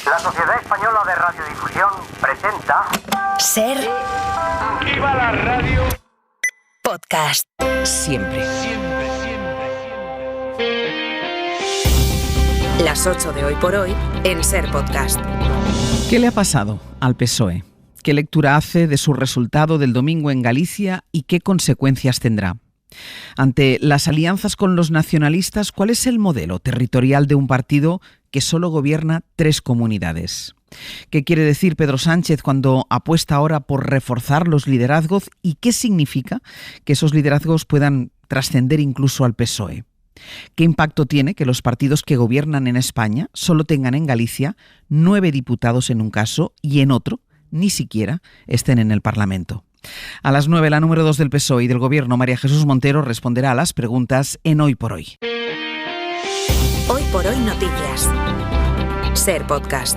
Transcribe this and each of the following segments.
La Sociedad Española de Radiodifusión presenta... Ser. ¡Viva la radio! Podcast. Siempre. Las 8 de Hoy por Hoy en Ser Podcast. ¿Qué le ha pasado al PSOE? ¿Qué lectura hace de su resultado del domingo en Galicia y qué consecuencias tendrá? Ante las alianzas con los nacionalistas, ¿cuál es el modelo territorial de un partido que solo gobierna 3 comunidades? ¿Qué quiere decir Pedro Sánchez cuando apuesta ahora por reforzar los liderazgos y qué significa que esos liderazgos puedan trascender incluso al PSOE? ¿Qué impacto tiene que los partidos que gobiernan en España solo tengan en Galicia 9 diputados en un caso y en otro ni siquiera estén en el Parlamento? A las 9, la número 2 del PSOE y del Gobierno, María Jesús Montero, responderá a las preguntas en Hoy por Hoy. Hoy por Hoy Noticias. Ser Podcast.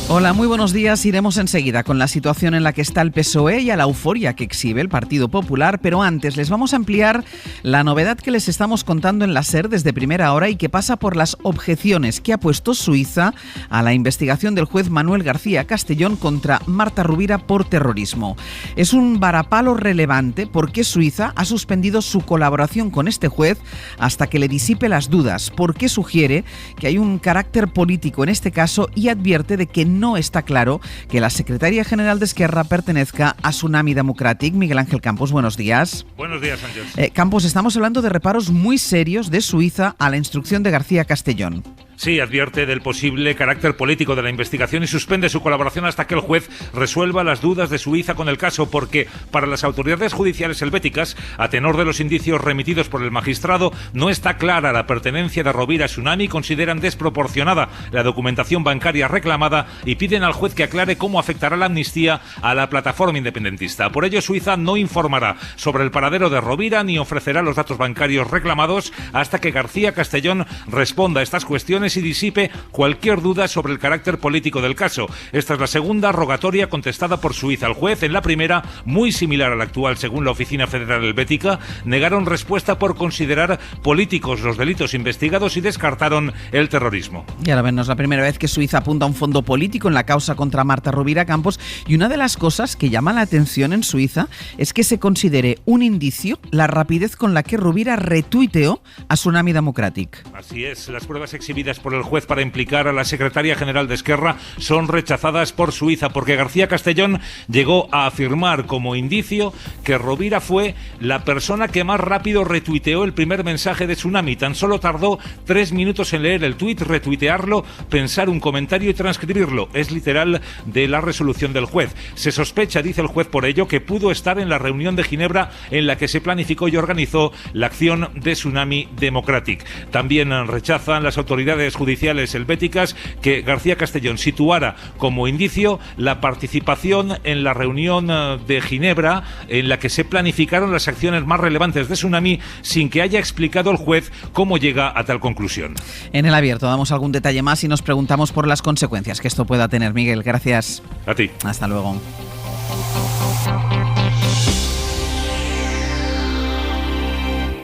Hola, muy buenos días. Iremos enseguida con la situación en la que está el PSOE y a la euforia que exhibe el Partido Popular, pero antes les vamos a ampliar la novedad que les estamos contando en la SER desde primera hora y que pasa por las objeciones que ha puesto Suiza a la investigación del juez Manuel García Castellón contra Marta Rovira por terrorismo. Es un varapalo relevante porque Suiza ha suspendido su colaboración con este juez hasta que le disipe las dudas, porque sugiere que hay un carácter político en este caso y advierte de que no está claro que la secretaria general de Esquerra pertenezca a Tsunami Democratic. Miguel Ángel Campos, buenos días. Buenos días, Sánchez. Campos, estamos hablando de reparos muy serios de Suiza a la instrucción de García Castellón. Sí, advierte del posible carácter político de la investigación y suspende su colaboración hasta que el juez resuelva las dudas de Suiza con el caso, porque para las autoridades judiciales helvéticas, a tenor de los indicios remitidos por el magistrado, no está clara la pertenencia de Rovira a Tsunami, consideran desproporcionada la documentación bancaria reclamada y piden al juez que aclare cómo afectará la amnistía a la plataforma independentista. Por ello, Suiza no informará sobre el paradero de Rovira ni ofrecerá los datos bancarios reclamados hasta que García Castellón responda a estas cuestiones y disipe cualquier duda sobre el carácter político del caso. Esta es la segunda rogatoria contestada por Suiza al juez. En la primera, muy similar a la actual según la Oficina Federal Helvética, negaron respuesta por considerar políticos los delitos investigados y descartaron el terrorismo. Y ahora ven, no es la primera vez que Suiza apunta a un fondo político en la causa contra Marta Rovira, Campos, y una de las cosas que llama la atención en Suiza es que se considere un indicio la rapidez con la que Rovira retuiteó a Tsunami Democratic. Así es, las pruebas exhibidas por el juez para implicar a la secretaria general de Esquerra son rechazadas por Suiza porque García Castellón llegó a afirmar como indicio que Rovira fue la persona que más rápido retuiteó el primer mensaje de Tsunami. Tan solo tardó 3 minutos en leer el tuit, retuitearlo, pensar un comentario y transcribirlo. Es literal de la resolución del juez. Se sospecha, dice el juez por ello, que pudo estar en la reunión de Ginebra en la que se planificó y organizó la acción de Tsunami Democratic. También rechazan las autoridades judiciales helvéticas que García Castellón situara como indicio la participación en la reunión de Ginebra en la que se planificaron las acciones más relevantes de Tsunami sin que haya explicado el juez cómo llega a tal conclusión. En El Abierto damos algún detalle más y nos preguntamos por las consecuencias que esto pueda tener. Miguel, gracias. A ti. Hasta luego.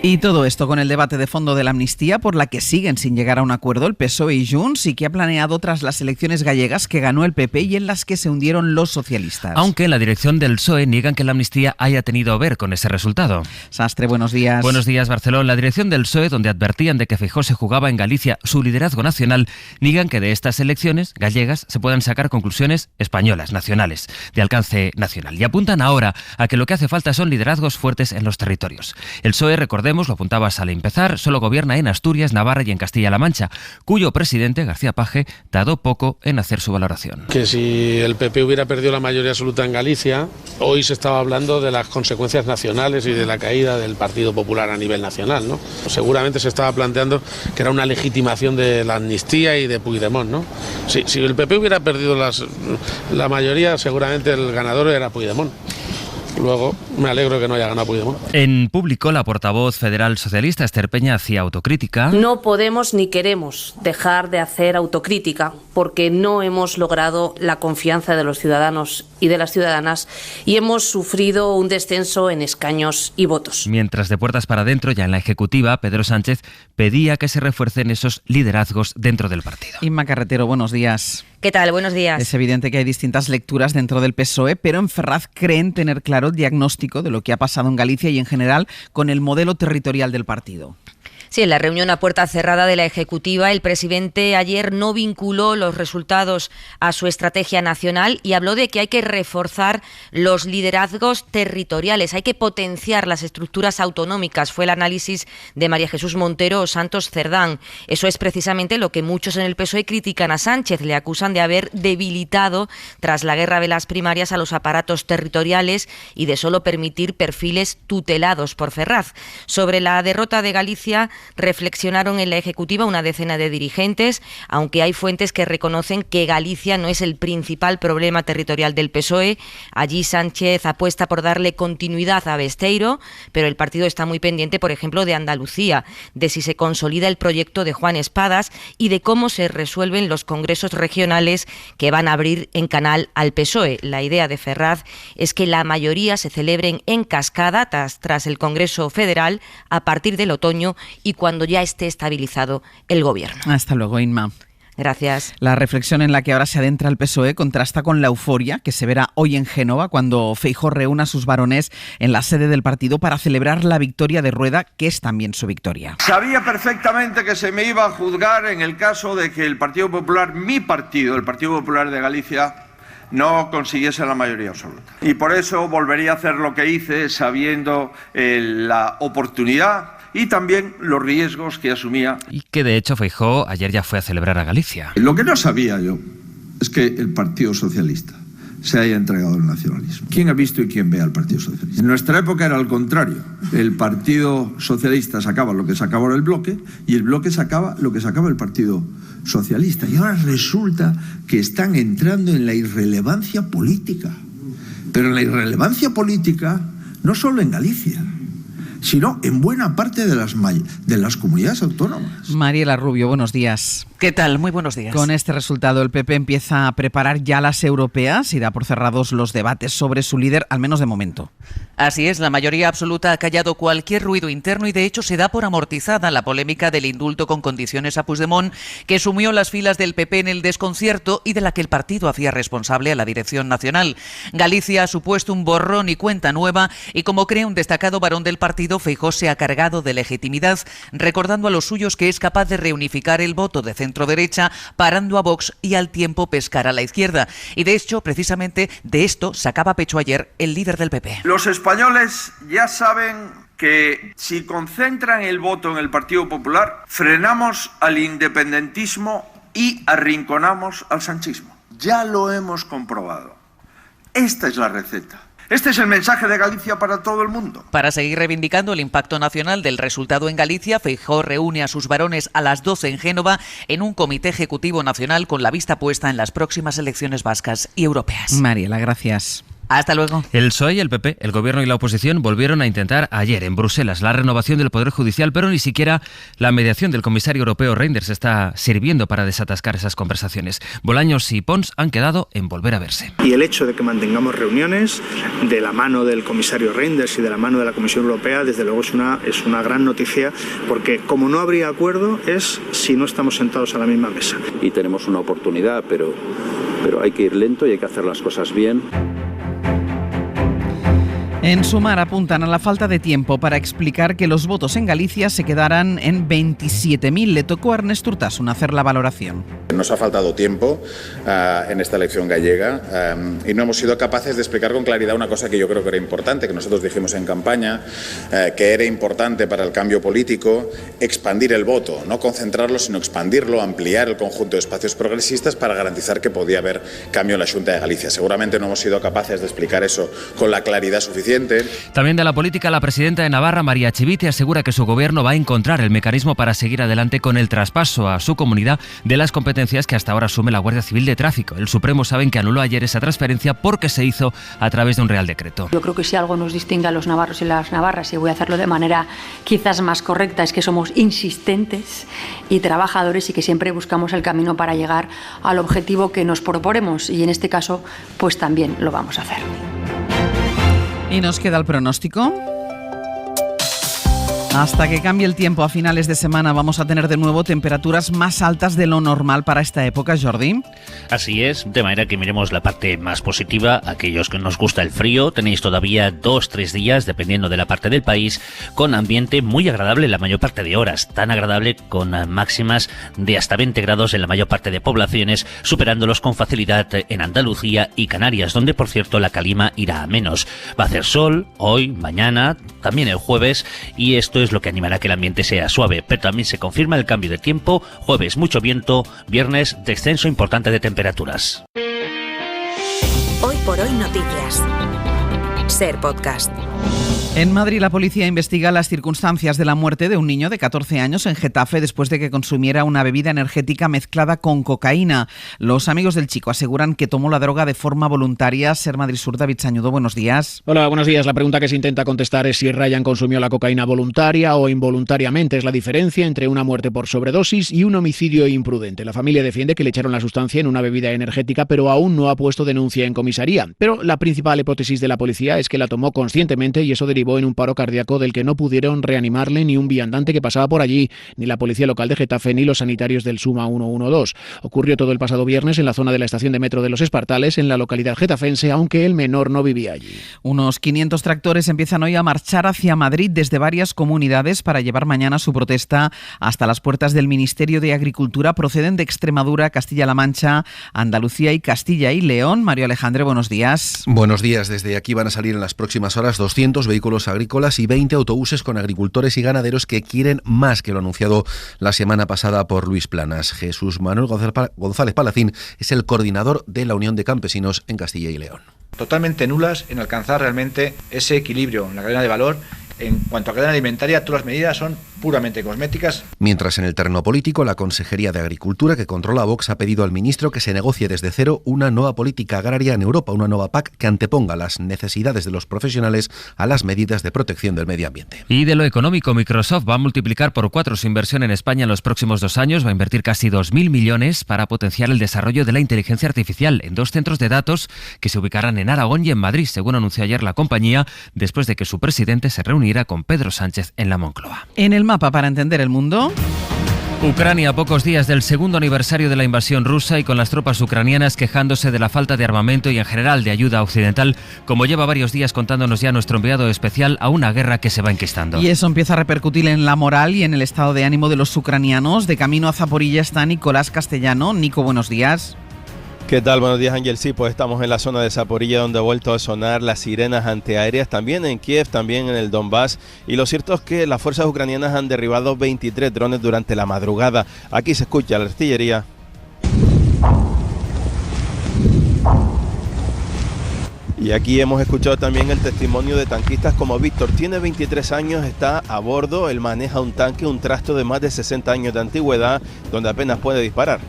Y todo esto con el debate de fondo de la amnistía por la que siguen sin llegar a un acuerdo el PSOE y Junts y que ha planeado tras las elecciones gallegas que ganó el PP y en las que se hundieron los socialistas. Aunque en la dirección del PSOE niegan que la amnistía haya tenido a ver con ese resultado. Sastre, buenos días. Buenos días, Barcelona. La dirección del PSOE, donde advertían de que Feijóo se jugaba en Galicia su liderazgo nacional, niegan que de estas elecciones gallegas se puedan sacar conclusiones españolas, nacionales, de alcance nacional. Y apuntan ahora a que lo que hace falta son liderazgos fuertes en los territorios. El PSOE, recordemos, lo apuntabas al empezar, solo gobierna en Asturias, Navarra y en Castilla-La Mancha, cuyo presidente, García Page, tardó poco en hacer su valoración. Que si el PP hubiera perdido la mayoría absoluta en Galicia, hoy se estaba hablando de las consecuencias nacionales y de la caída del Partido Popular a nivel nacional, ¿no? Seguramente se estaba planteando que era una legitimación de la amnistía y de Puigdemont, ¿no? Si el PP hubiera perdido la mayoría, seguramente el ganador era Puigdemont. Luego, me alegro que no haya ganado Puigdemont. En público, la portavoz federal socialista Esther Peña hacía autocrítica. No podemos ni queremos dejar de hacer autocrítica porque no hemos logrado la confianza de los ciudadanos y de las ciudadanas y hemos sufrido un descenso en escaños y votos. Mientras de puertas para adentro, ya en la ejecutiva, Pedro Sánchez pedía que se refuercen esos liderazgos dentro del partido. Inma Carretero, buenos días. ¿Qué tal? Buenos días. Es evidente que hay distintas lecturas dentro del PSOE, pero en Ferraz creen tener claro el diagnóstico de lo que ha pasado en Galicia y en general con el modelo territorial del partido. Sí, en la reunión a puerta cerrada de la Ejecutiva, el presidente ayer no vinculó los resultados a su estrategia nacional y habló de que hay que reforzar los liderazgos territoriales, hay que potenciar las estructuras autonómicas. Fue el análisis de María Jesús Montero Santos Cerdán. Eso es precisamente lo que muchos en el PSOE critican a Sánchez. Le acusan de haber debilitado, tras la guerra de las primarias, a los aparatos territoriales y de solo permitir perfiles tutelados por Ferraz. Sobre la derrota de Galicia, reflexionaron en la Ejecutiva una decena de dirigentes, aunque hay fuentes que reconocen que Galicia no es el principal problema territorial del PSOE. Allí Sánchez apuesta por darle continuidad a Besteiro, pero el partido está muy pendiente, por ejemplo, de Andalucía, de si se consolida el proyecto de Juan Espadas y de cómo se resuelven los congresos regionales que van a abrir en canal al PSOE. La idea de Ferraz es que la mayoría se celebren en cascada tras el Congreso Federal a partir del otoño y cuando ya esté estabilizado el gobierno. Hasta luego, Inma. Gracias. La reflexión en la que ahora se adentra el PSOE contrasta con la euforia que se verá hoy en Génova cuando Feijóo reúna a sus varones en la sede del partido para celebrar la victoria de Rueda, que es también su victoria. Sabía perfectamente que se me iba a juzgar en el caso de que el Partido Popular, mi partido, el Partido Popular de Galicia, no consiguiese la mayoría absoluta. Y por eso volvería a hacer lo que hice, sabiendo la oportunidad y también los riesgos que asumía. Y que de hecho Feijóo ayer ya fue a celebrar a Galicia. Lo que no sabía yo es que el Partido Socialista se haya entregado al nacionalismo. ¿Quién ha visto y quién ve al Partido Socialista? En nuestra época era al contrario. El Partido Socialista sacaba lo que sacaba el bloque y el bloque sacaba lo que sacaba el Partido Socialista. Y ahora resulta que están entrando en la irrelevancia política. Pero en la irrelevancia política no solo en Galicia, sino en buena parte de las comunidades autónomas. Mariela Rubio, buenos días. ¿Qué tal? Muy buenos días. Con este resultado, el PP empieza a preparar ya las europeas y da por cerrados los debates sobre su líder, al menos de momento. Así es, la mayoría absoluta ha callado cualquier ruido interno y de hecho se da por amortizada la polémica del indulto con condiciones a Puigdemont, que sumió las filas del PP en el desconcierto y de la que el partido hacía responsable a la dirección nacional. Galicia ha supuesto un borrón y cuenta nueva y, como cree un destacado varón del partido, Feijóo se ha cargado de legitimidad, recordando a los suyos que es capaz de reunificar el voto de centro-derecha, parando a Vox y al tiempo pescar a la izquierda. Y de hecho, precisamente de esto sacaba pecho ayer el líder del PP. Los españoles ya saben que si concentran el voto en el Partido Popular, frenamos al independentismo y arrinconamos al sanchismo. Ya lo hemos comprobado. Esta es la receta. Este es el mensaje de Galicia para todo el mundo. Para seguir reivindicando el impacto nacional del resultado en Galicia, Feijóo reúne a sus varones a las 12 en Génova en un comité ejecutivo nacional con la vista puesta en las próximas elecciones vascas y europeas. Mariela, gracias. Hasta luego. El PSOE y el PP, el Gobierno y la oposición, volvieron a intentar ayer en Bruselas la renovación del Poder Judicial, pero ni siquiera la mediación del comisario europeo Reynders está sirviendo para desatascar esas conversaciones. Bolaños y Pons han quedado en volver a verse. Y el hecho de que mantengamos reuniones de la mano del comisario Reynders y de la mano de la Comisión Europea, desde luego es una gran noticia, porque como no habría acuerdo es si no estamos sentados a la misma mesa. Y tenemos una oportunidad, pero hay que ir lento y hay que hacer las cosas bien. En Sumar apuntan a la falta de tiempo para explicar que los votos en Galicia se quedarán en 27.000. Le tocó a Ernest Urtasun hacer la valoración. Nos ha faltado tiempo en esta elección gallega y no hemos sido capaces de explicar con claridad una cosa que yo creo que era importante, que nosotros dijimos en campaña, que era importante para el cambio político expandir el voto, no concentrarlo, sino expandirlo, ampliar el conjunto de espacios progresistas para garantizar que podía haber cambio en la Xunta de Galicia. Seguramente no hemos sido capaces de explicar eso con la claridad suficiente. También de la política, la presidenta de Navarra, María Chivite, asegura que su gobierno va a encontrar el mecanismo para seguir adelante con el traspaso a su comunidad de las competencias que hasta ahora asume la Guardia Civil de Tráfico. El Supremo saben que anuló ayer esa transferencia porque se hizo a través de un Real Decreto. Yo creo que si algo nos distingue a los navarros y las navarras, y voy a hacerlo de manera quizás más correcta, es que somos insistentes y trabajadores y que siempre buscamos el camino para llegar al objetivo que nos proponemos, y en este caso pues también lo vamos a hacer. Y nos queda el pronóstico. Hasta que cambie el tiempo a finales de semana vamos a tener de nuevo temperaturas más altas de lo normal para esta época, Jordi. Así es, de manera que miremos la parte más positiva. Aquellos que nos gusta el frío, tenéis todavía 2-3 días, dependiendo de la parte del país, con ambiente muy agradable la mayor parte de horas, tan agradable con máximas de hasta 20 grados en la mayor parte de poblaciones, superándolos con facilidad en Andalucía y Canarias, donde por cierto la calima irá a menos. Va a hacer sol hoy, mañana, también el jueves, y esto es lo que animará a que el ambiente sea suave, pero también se confirma el cambio de tiempo. Jueves mucho viento, viernes descenso importante de temperaturas. Hoy por hoy noticias. Ser Podcast. En Madrid, la policía investiga las circunstancias de la muerte de un niño de 14 años en Getafe después de que consumiera una bebida energética mezclada con cocaína. Los amigos del chico aseguran que tomó la droga de forma voluntaria. Ser Madrid Sur, David Sañudo, buenos días. Hola, buenos días. La pregunta que se intenta contestar es si Ryan consumió la cocaína voluntaria o involuntariamente. Es la diferencia entre una muerte por sobredosis y un homicidio imprudente. La familia defiende que le echaron la sustancia en una bebida energética, pero aún no ha puesto denuncia en comisaría. Pero la principal hipótesis de la policía es que la tomó conscientemente y eso derivó en un paro cardíaco del que no pudieron reanimarle ni un viandante que pasaba por allí, ni la policía local de Getafe, ni los sanitarios del Suma 112. Ocurrió todo el pasado viernes en la zona de la estación de metro de Los Espartales, en la localidad getafense, aunque el menor no vivía allí. Unos 500 tractores empiezan hoy a marchar hacia Madrid desde varias comunidades para llevar mañana su protesta hasta las puertas del Ministerio de Agricultura. Proceden de Extremadura, Castilla-La Mancha, Andalucía y Castilla y León. Mario Alejandre, buenos días. Buenos días. Desde aquí van a salir en las próximas horas 200 vehículos agrícolas y 20 autobuses con agricultores y ganaderos que quieren más que lo anunciado la semana pasada por Luis Planas. Jesús Manuel González Palacín es el coordinador de la Unión de Campesinos en Castilla y León. Totalmente nulas en alcanzar realmente ese equilibrio en la cadena de valor. En cuanto a cadena alimentaria, todas las medidas son puramente cosméticas. Mientras en el terreno político, la Consejería de Agricultura, que controla Vox, ha pedido al ministro que se negocie desde cero una nueva política agraria en Europa, una nueva PAC que anteponga las necesidades de los profesionales a las medidas de protección del medio ambiente. Y de lo económico, Microsoft va a multiplicar por 4 su inversión en España en los próximos 2 años. Va a invertir casi 2.000 millones para potenciar el desarrollo de la inteligencia artificial en 2 centros de datos que se ubicarán en Aragón y en Madrid, según anunció ayer la compañía, después de que su presidente se reuniera con Pedro Sánchez en la Moncloa. En el mapa para entender el mundo. Ucrania, a pocos días del segundo aniversario de la invasión rusa y con las tropas ucranianas quejándose de la falta de armamento y en general de ayuda occidental, como lleva varios días contándonos ya nuestro enviado especial, a una guerra que se va enquistando. Y eso empieza a repercutir en la moral y en el estado de ánimo de los ucranianos. De camino a Zaporilla está Nicolás Castellano. Nico, buenos días. ¿Qué tal? Buenos días, Ángel. Sí, pues estamos en la zona de Zaporilla, donde ha vuelto a sonar las sirenas antiaéreas, también en Kiev, también en el Donbass. Y lo cierto es que las fuerzas ucranianas han derribado 23 drones durante la madrugada. Aquí se escucha la artillería. Y aquí hemos escuchado también el testimonio de tanquistas como Víctor. Tiene 23 años, está a bordo, él maneja un tanque, un trasto de más de 60 años de antigüedad, donde apenas puede disparar.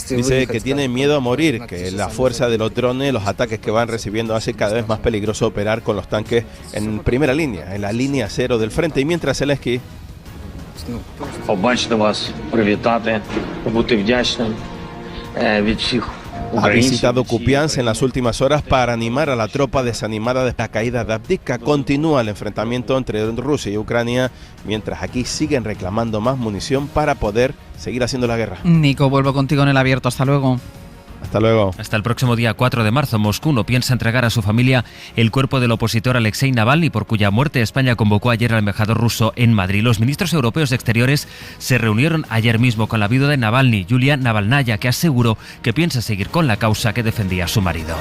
Dice que tiene miedo a morir, que la fuerza de los drones, los ataques que van recibiendo hace cada vez más peligroso operar con los tanques en primera línea, en la línea cero del frente. Y mientras Zelensky... Ha visitado Kupiansk en las últimas horas para animar a la tropa desanimada de la caída de Avdiivka. Continúa el enfrentamiento entre Rusia y Ucrania, mientras aquí siguen reclamando más munición para poder seguir haciendo la guerra. Nico, vuelvo contigo en el abierto. Hasta luego. Hasta luego. Hasta el próximo día 4 de marzo, Moscú no piensa entregar a su familia el cuerpo del opositor Alexei Navalny, por cuya muerte España convocó ayer al embajador ruso en Madrid. Los ministros europeos de Exteriores se reunieron ayer mismo con la viuda de Navalny, Yulia Navalnaya, que aseguró que piensa seguir con la causa que defendía su marido.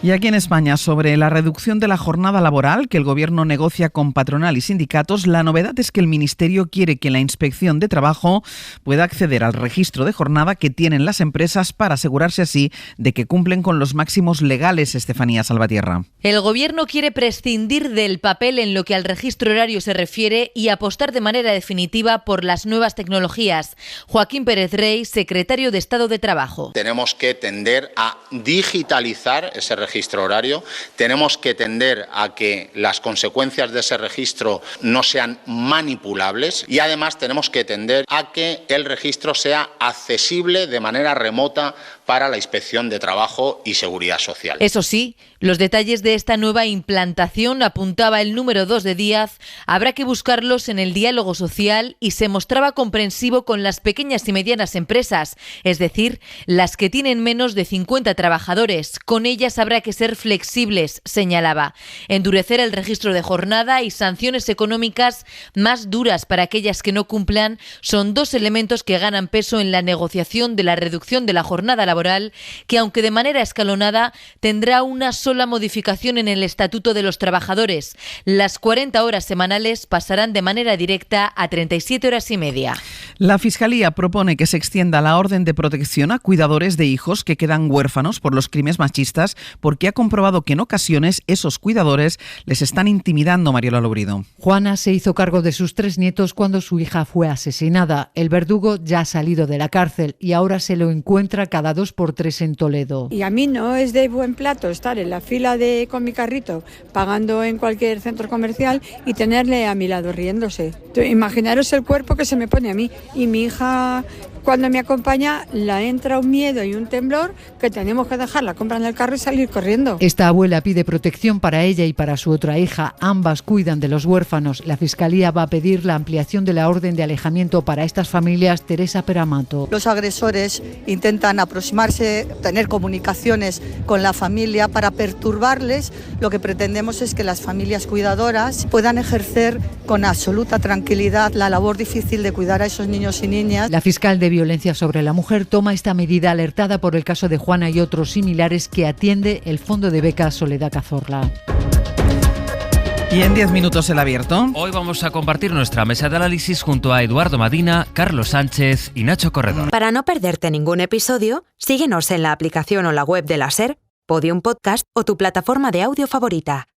Y aquí en España, sobre la reducción de la jornada laboral que el Gobierno negocia con patronal y sindicatos, la novedad es que el Ministerio quiere que la Inspección de Trabajo pueda acceder al registro de jornada que tienen las empresas para asegurarse así de que cumplen con los máximos legales. Estefanía Salvatierra. El Gobierno quiere prescindir del papel en lo que al registro horario se refiere y apostar de manera definitiva por las nuevas tecnologías. Joaquín Pérez Rey, secretario de Estado de Trabajo. Tenemos que tender a digitalizar ese registro horario, tenemos que tender a que las consecuencias de ese registro no sean manipulables y además tenemos que tender a que el registro sea accesible de manera remota para la Inspección de Trabajo y Seguridad Social. Eso sí, los detalles de esta nueva implantación, apuntaba el número 2 de Díaz, habrá que buscarlos en el diálogo social, y se mostraba comprensivo con las pequeñas y medianas empresas, es decir, las que tienen menos de 50 trabajadores. Con ellas habrá que ser flexibles, señalaba. Endurecer el registro de jornada y sanciones económicas más duras para aquellas que no cumplan son dos elementos que ganan peso en la negociación de la reducción de la jornada laboral, que aunque de manera escalonada tendrá una sola modificación en el Estatuto de los Trabajadores. Las 40 horas semanales pasarán de manera directa a 37 horas y media. La Fiscalía propone que se extienda la orden de protección a cuidadores de hijos que quedan huérfanos por los crímenes machistas, porque ha comprobado que en ocasiones esos cuidadores les están intimidando. Mariola Lobrido. Juana se hizo cargo de sus 3 nietos cuando su hija fue asesinada. El verdugo ya ha salido de la cárcel y ahora se lo encuentra cada 2 por 3 en Toledo. Y a mí no es de buen plato estar en la fila con mi carrito pagando en cualquier centro comercial y tenerle a mi lado riéndose. Imaginaros el cuerpo que se me pone a mí, y mi hija, cuando me acompaña, la entra un miedo y un temblor que tenemos que dejar la compra en el carro y salir corriendo. Esta abuela pide protección para ella y para su otra hija. Ambas cuidan de los huérfanos. La Fiscalía va a pedir la ampliación de la orden de alejamiento para estas familias. Teresa Peramato. Los agresores intentan aproximarse, tener comunicaciones con la familia para perturbarles. Lo que pretendemos es que las familias cuidadoras puedan ejercer con absoluta tranquilidad la labor difícil de cuidar a esos niños y niñas. La fiscal de Violencia sobre la Mujer toma esta medida alertada por el caso de Juana y otros similares que atiende el Fondo de Becas Soledad Cazorla. Y en 10 minutos el abierto. Hoy vamos a compartir nuestra mesa de análisis junto a Eduardo Madina, Carlos Sánchez y Nacho Corredor. Para no perderte ningún episodio, síguenos en la aplicación o la web de la SER, Podium Podcast o tu plataforma de audio favorita.